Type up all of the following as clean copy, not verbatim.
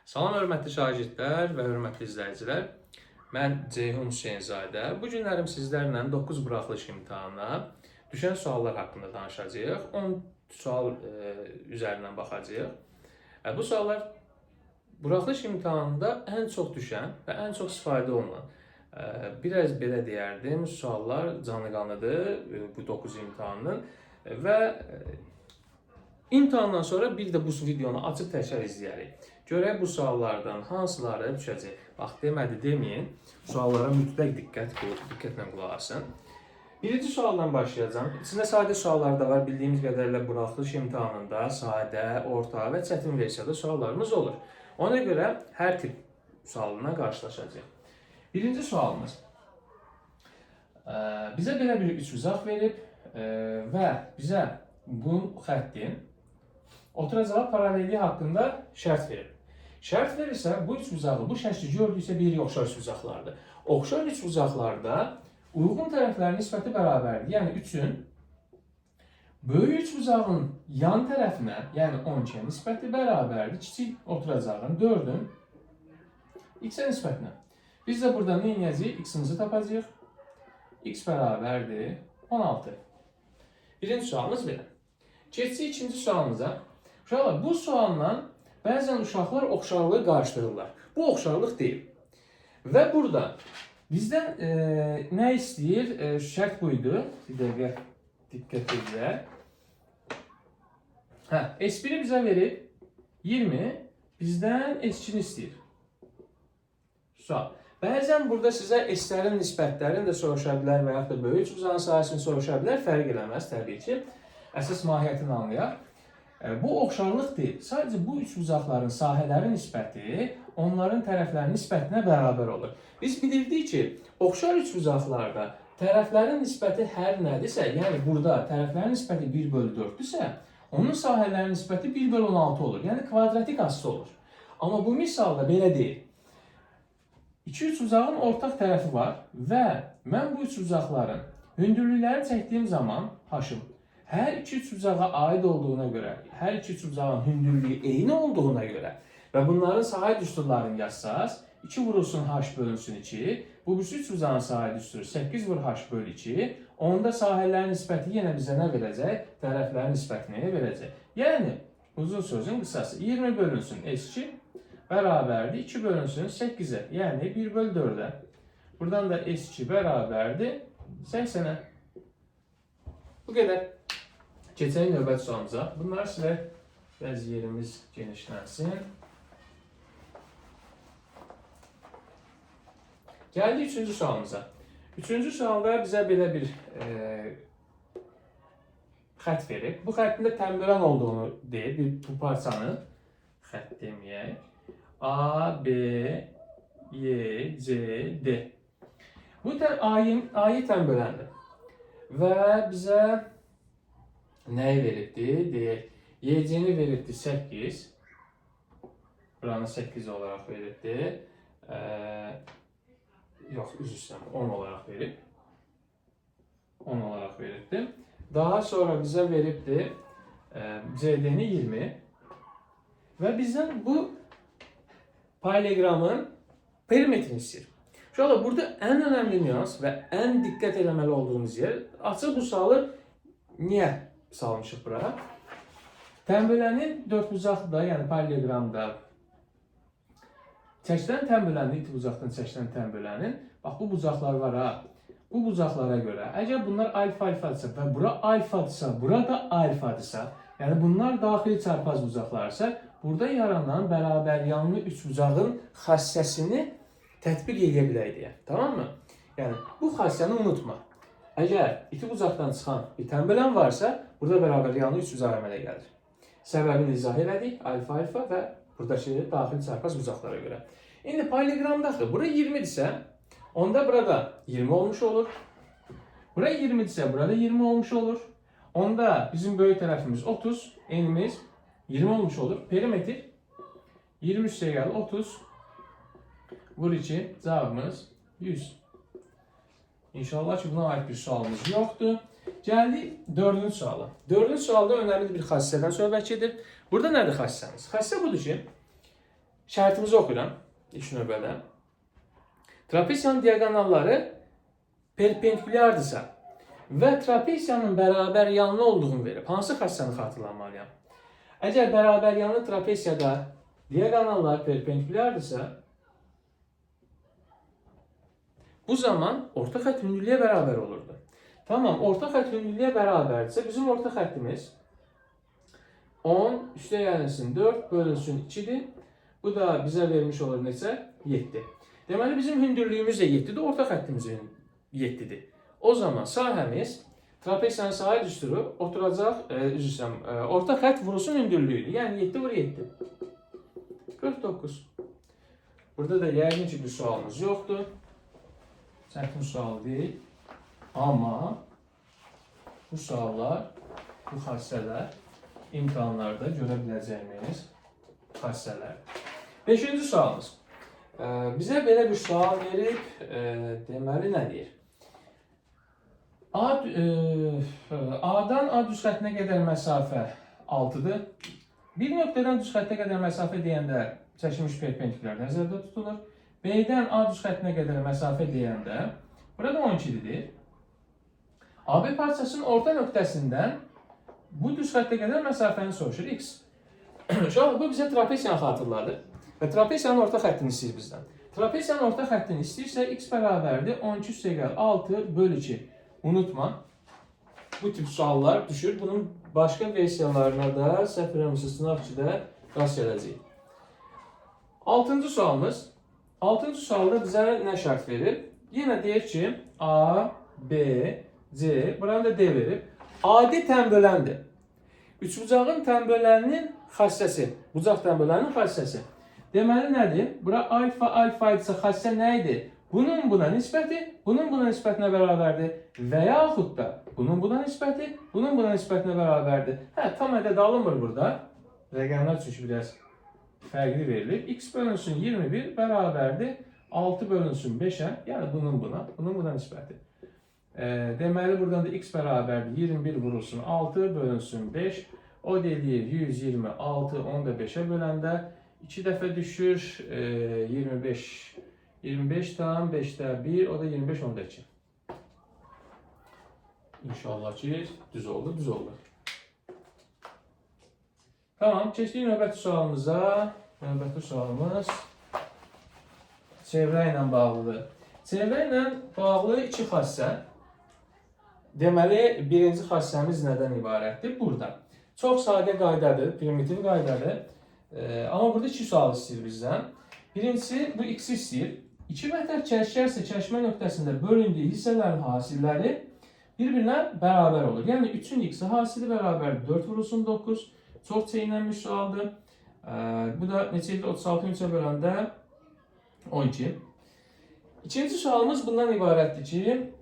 Salam hörmətli şagirdlər və hörmətli izləyicilər. Mən Ceyhun Hüseynzadə. Bu günlərim sizlərlə 9 buraxılış imtahanına düşən suallar haqqında danışacağıq. 10 sual üzərindən baxacağıq. Bu suallar buraxılış imtahanında ən çox düşən və ən çox istifadə olunan, biraz belə deyərdim, suallar canı-qanıdır bu 9 imtahanın və İmtahandan sonra bir də bu videonu açıb təkrar izləyərik. Görək bu suallardan hansıları düşəcək. Bax, demədi deməyin, suallara mütləq diqqətlə qulaq asın. Birinci sualdan başlayacağım. İçində sadə suallar da var. Bildiyimiz qədərlə buraxılış imtahanında sadə, orta və çətin versiyada suallarımız olur. Ona görə hər tip sualına qarşılaşacaq. Birinci sualımız. Bizə belə bir üçbucaq verib və bizə bu xəttin oturacağı paralelliyi haqqında şərt verir. Şərt verirsə, bu üçbucağı, bu şəkli gördüksə bir oxşar üçbucaqlardır. Oxşar üçbucaqlarda uyğun tərəflərin nisbəti bərabərdir. Yəni 3-ün böyük üçbucağın yan tərəfinə, yəni 12-yə nisbəti bərabərdir. Kiçik oturacağın 4-ün x-ə nisbətinə. Biz də burada nə edəcəyik? X-imizi tapacağıq. X bərabərdir 16. Birinci sualımız belə. Keçsək ikinci sualımıza. Uşaqlar, bu sualla bəzən uşaqlar oxşarlığı qarşıdırırlar. Bu oxşarlıq deyil. Və burada bizdən nə istəyir? Şərt buydu. Bir dəqiqə diqqət edək. S1-i bizə verib 20, bizdən S2-ni istəyir. Sual. Bəzən burada sizə S-lərin nisbətlərini də soruşa bilər və yaxud da böyük üçbucağın sahəsini soruşa bilər. Fərq eləməz təbii ki. Əsas mahiyyətini anlayaq. Bu oxşarlıq deyil. Sadəcə bu üçbucaqların sahələri nisbəti onların tərəflərin nisbətinə bərabər olur. Biz bilirdik ki, oxşar üçbucaqlarda tərəflərin nisbəti hər nədirsə, yəni burada tərəflərin nisbəti 1/4-dürsə, onun sahələrinin nisbəti 1/16 olur. Yəni kvadratik asısı olur. Amma bu misalda belə deyil. İki üçbucağın ortaq tərəfi var və mən bu üçbucaqların hündürlüklərini çəkdiyim zaman haşım hər iki üçbucağa aid olduğuna görə, hər iki üçbucağın hündürlüyü eyni olduğuna görə və bunların sahə düsturlarını yazsaz, 2 vurulsun h bölünsün 2, bu üçbucağın sahə düsturu 8 vur h bölü 2, onda sahələrin nisbəti yenə bizə nə verəcək? Tərəflərin nisbətini verəcək. Yəni, uzun sözün qısası 20 bölünsün s2 bərabərdir 2 bölünsün 8-ə, yəni 1/4-ə. Buradan da s2 bərabərdir 80-ə. Bu qədər. Keçək növbəti sualımıza. Bunları silək, bəzi yerimiz genişlənsin. Gəldik üçüncü sualımıza. Üçüncü sualda bizə belə bir xətt verib. Bu xəttin də tənbölən olduğunu deyir. Bu parçanın xətt deməyək. A, B, Y, C, D. Bu A-yı tənböləndir. Və bizə nəyi veribdir? Deyək, YC-ni veribdir 8. Buranı 8 olaraq veribdir. Yox, üzr istəyirəm, 10 olaraq verib. 10 olaraq veribdir. Daha sonra bizə veribdir CD-ni 20. Və bizdən bu paralelogramın perimetrini istəyir. Uşaqlar, burada ən önəmli nüans və ən diqqət eləməli olduğumuz yer, açıq bu sualı niyə salmışıq bura? Tənbölənin dördbucaqda, yəni paralelogramda çəkilən tənbölənin, iti bucaqdan çəkilən tənbölənin, bax bu bucaqlar var ha, bu bucaqlara görə, əgər bunlar alfa-alfadırsa və bura alfadırsa, burada alfadırsa, yəni bunlar daxili çarpaz bucaqlarsa, burada yaranan bərabəryanlı üçbucağın xassəsini tətbiq edə bilək deyə. Tamam mı? Yəni, bu xassəni unutma. Əgər iti bucaqdan çıxan bir tənbölən varsa, burada bərabəryanlı üçbucaq əmələ gəlir. Səbəbini izah elədik, alfa-alfa və buradakı daxili çarpaz bucaqlara görə. İndi paralelogramdadır. Bura 20-dirsə, onda burada 20 olmuş olur. Bura 20-dirsə, burada 20 olmuş olur. Onda bizim böyük tərəfimiz 30, enimiz 20 olmuş olur. Perimetr 20 üstəyə gəlir 30. Vur 2, cavabımız 100. İnşallah ki, buna aid bir sualımız yoxdur. Gəldik 4-cü suala. 4-cü sualda önəmli bir xassədən söhbət gedir. Burada nədir xassəmiz? Xassə budur ki, şərtimizi oxuyuram ilk növbədə. Trapesiyanın diaqonalları perpendikulyardırsa və trapesiyanın bərabər yanlı olduğunu verib. Hansı xassəni xatırlamalıyam? Əgər bərabər yanlı trapesiyada diaqonallar perpendikulyardırsa, bu zaman orta xətt hündürlüyə bərabər olurdu. Tamam, orta xətt hündürlüyə bərabərdirsə, bizim orta xəttimiz 10 üstə gəlsin 4 bölünsün 2-dir. Bu da bizə vermiş olur neçə? 7. Deməli, bizim hündürlüyümüz də 7-dir, orta xəttimiz 7-dir. O zaman sahəmiz, trapesiyanın sahə düsturu oturacaq, orta xətt vurusun hündürlüyüdür. Yəni 7 vur 7. 49. Burada da yəqin ki, bir sualımız yoxdur. Çətin sual deyil. Amma bu suallar, bu xassələr imtahanlarda görə biləcəyimiz xassələr. 5-ci sualımız. Bizə belə bir sual verib, deməli nə deyir? A-dan A düz xəttinə qədər məsafə 6-dır. Bir nöqtədən düz xəttə qədər məsafə deyəndə çəkilmiş perpendikulyar nəzərdə tutulur. B-dən A düz xəttinə qədər məsafə deyəndə burada 12-dir. AB parçasının orta nöqtəsindən bu düz xəttə qədər məsafəni soruşur x. Bu bizə trapesiyanı xatırladır. Və trapesiyanın orta xəttini istəyir bizdən. Trapesiyanın orta xəttini istəyirsə x bərabərdir 12 üstə gəl 6 bölü 2. Unutma, bu tip suallar düşür. Bunun başqa versiyalarına da səhv eləmirəmsə sınaq 2-də rast gələcəyik. 6-cı sualımız. 6-cı sualda bizə nə şərt verir? Yenə deyir ki, A, B, C, buranı da D verir. Adi tənböləndir. Üçbucağın tənböləninin xassəsi, bucaq tənböləninin xassəsi. Deməli nədir? Bura alfa, alfa idisə xassə nə idi? Bunun buna nisbəti, bunun buna nisbətinə bərabərdir. Və yaxud da bunun buna nisbəti, bunun buna nisbətinə bərabərdir. Tam ədəd alınmır burada. Rəqəmlər çünki biraz fərqli verilir. X bölünsün 21 bərabərdir 6 bölünsün 5-ə, yəni bunun buna nisbəti. Deməli, buradan da x bərabərdir 21 vurulsun 6 bölünsün 5. O deyir 126, onu da 5-ə böləndə 2 dəfə düşür 25. 25 tam 5'də 1, o da 25 onda 2. İnşallah ki düz oldu, düz oldu. Tamam, keçdik növbəti sualımıza. Növbəti sualımız çevrə ilə bağlıdır. Çevrə ilə bağlı iki xassə. Deməli, birinci xassəmiz nədən ibarətdir? Burada. Çox sadə qaydadır, primitiv qaydadır. Amma burada iki sual istəyir bizdən. Birincisi, bu x istəyir. İki vətər çəkişərsə çəkişmə nöqtəsində bölündüyü hissələrin hasilləri bir-birinə bərabər olur. Yəni 3-ün x-i hasili bərabər 4 vurulsun 9. Çox çeynənmiş sualdır. Bu da neçə edir? 36 3-ə böləndə 12. İkinci sualımız bundan ibarətdir ki,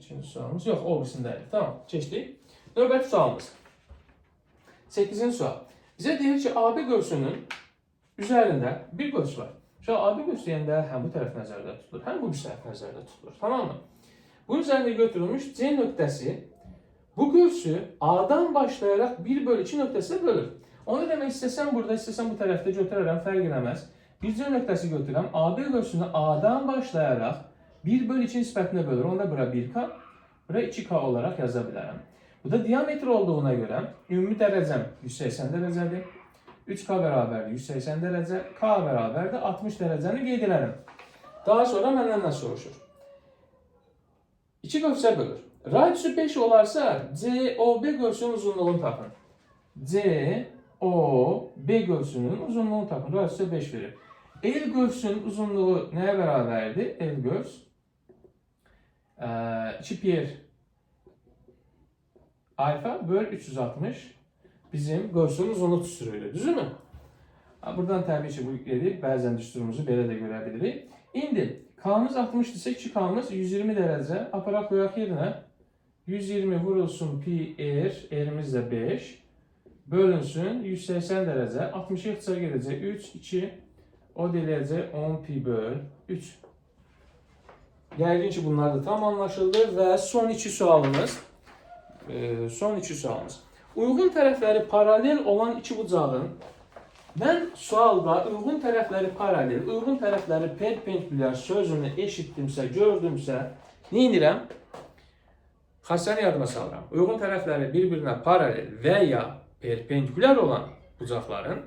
ikinci sualımız yox, o birisindədir. Tamam, keçdik. Növbəti sualımız. 8-ci sual. Bizə deyir ki, AB qövsünün üzərində bir qövs var. Şu AB qövs deyəndə həm bu tərəf nəzərdə tutulur, həm bu tərəf nəzərdə tutulur. Tamam mı? Bunun üzərində götürülmüş C nöqtəsi bu qövsü A-dan başlayaraq 1 bölü 2 nöqtəsinə bölür. Onu demək istəsəm burada, istəsəm bu tərəfdə götürərəm, fərq eləməz. Bir C nöqtəsi götürürəm, AB qövsünü A-dan başlayaraq 1 bölü 2 nisbətinə bölür. Onda bura 1K, bura 2K olaraq yaza bilərəm. Bu da diametr olduğuna görə ümumi dərəcəm 180 dərəcədir. 3K bərabərdir 180 dərəcə, K bərabərdir 60 dərəcəni qeyd edərəm. Daha sonra məndən nə soruşur? 2 qövsə bölür. Radiusu 5 olarsa COB qövsünün uzunluğunu tapın. COB qövsünün uzunluğunu tapın. Radiusu 5 verir. L qövsünün uzunluğu nəyə bərabərdir? L qövs 2 pi alfa böl 360 bizim qövsün uzunluq düsturuydu. Düzümü? Buradan təbii ki, bu gedir. Bəzən düsturumuzu belə də görə bilirik. İndi K'mız 60'dırsa 2K'mız 120 dərəcə. Aparaq qoyaq yerinə. 120 vurulsun pi r, r'miz də 5. Bölünsün 180 dərəcə. 60'a ixtisar gedəcək 3, 2. O deyiləcək 10 pi böl 3. Yəqin ki, bunlar da tam anlaşıldı və son iki sualımız. Uyğun tərəfləri paralel olan iki bucağın Mən sualda uyğun tərəfləri paralel, uyğun tərəfləri perpendikulyar sözünü eşitdimsə, gördümsə, nə edirəm? Xassəni yadıma salıram. Uyğun tərəfləri bir-birinə paralel və ya perpendikulyar olan bucaqların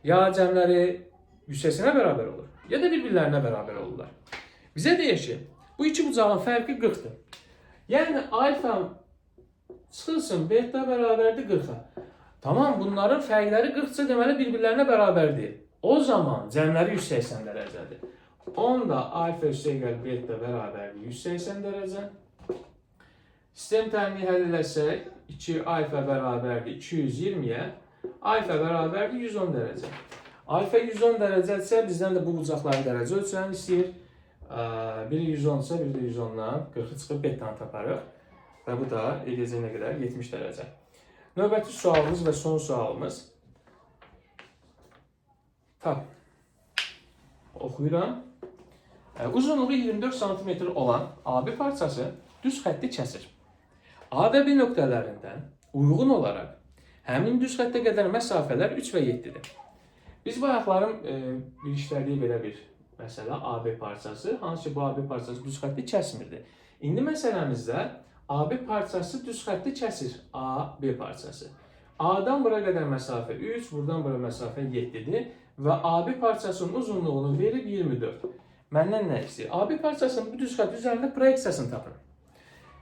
ya cəmləri yüksəsinə bərabər olur, ya da bir-birlərinə bərabər olurlar. Bizə deyir ki, bu iki bucağın fərqi 40-dır. Yəni alfa çıxılsın, beta bərabərdir 40-a. Tamam, bunların fərqləri 40-sa deməli bir-birlərinə bərabərdir. O zaman cəmləri 180 dərəcədir. Onda alfa üstəgəl beta bərabərdir 180 dərəcə. Sistem təmini həll eləsək, 2 alfa bərabərdir 220-yə, alfa bərabərdir 110 dərəcə. Alfa 110 dərəcədirsə, bizdən də bu bucaqların dərəcə ölçülərini istəyir. Biri 110 ise, biri de 110'dan 40'ı çıxıb betanı taparıq. Və bu da eləyəcək nə qədər? 70 dərəcə. Növbəti sualımız və son sualımız. Oxuyuram. Uzunluğu 24 cm olan AB parçası düz xətti kəsir. A və B nöqtələrindən uyğun olaraq həmin düz xəttə qədər məsafələr 3 və 7-dir. Biz bayaqların işlədiyi belə bir məsələ AB parçası, hansı ki bu AB parçası düz xətti kəsmirdi. İndi məsələmizdə AB parçası düz xətti kəsir. AB parçası. A'dan bura qədər məsafə 3, buradan bura məsafə 7-dir və AB parçasının uzunluğunu verib 24. Məndən nə istəyir? AB parçasının bu düz xətt üzərində proyeksiyasını tapın.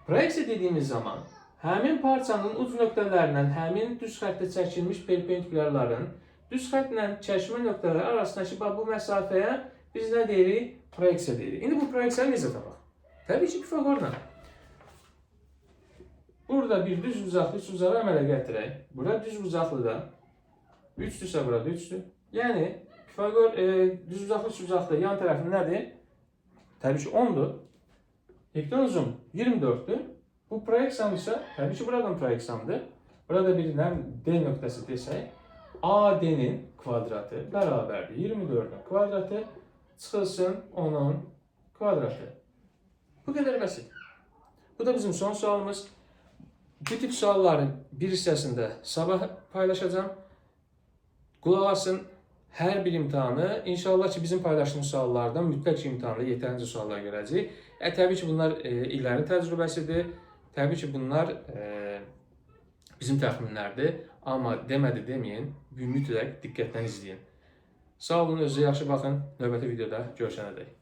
Proyeksiya dediyimiz zaman həmin parçanın uc nöqtələrindən həmin düz xəttə çəkilmiş perpendikulyarların düz xəttlə çəkmə nöqtələri arasındakı bu məsafəyə biz nə deyirik? Proyeksiya deyirik. İndi bu proyeksiyanı necə tapaq? Təbii ki, Pifagorla. Burada bir düz bucaqlı, üç bucağı əmələ gətirək. Burada düz bucaqlıda 3-dürsə burada 3-dür. Yəni, Pifagor düz bucaqlı, üç bucaqlı yan tərəfi nədir? Təbii ki, 10-dur. Hektonuzum 24-dür. Bu proyeksiyam isə, təbii ki, buradan proyeksiyamdır. Burada bir D nöqtəsi desək, AD'nin kvadratı bərabərdir 24'ün kvadratı çıxılsın 10'un kvadratı. Bu qədər bəsit. Bu da bizim son sualımız. Bu tip sualların bir hissəsində sabah paylaşacağım. Qulaq asın, hər bir imtahanı, inşallah ki bizim paylaşdığımız suallardan mütləq imtahanda yetərincə suallar görəcəyik. Təbii ki bunlar illərin təcrübəsidir. Təbii ki bunlar bizim təxminlərdir. Amma demədi deməyin, mütləq diqqətlə izləyin. Sağ olun, özünüzə yaxşı baxın. Növbəti videoda görüşənədək.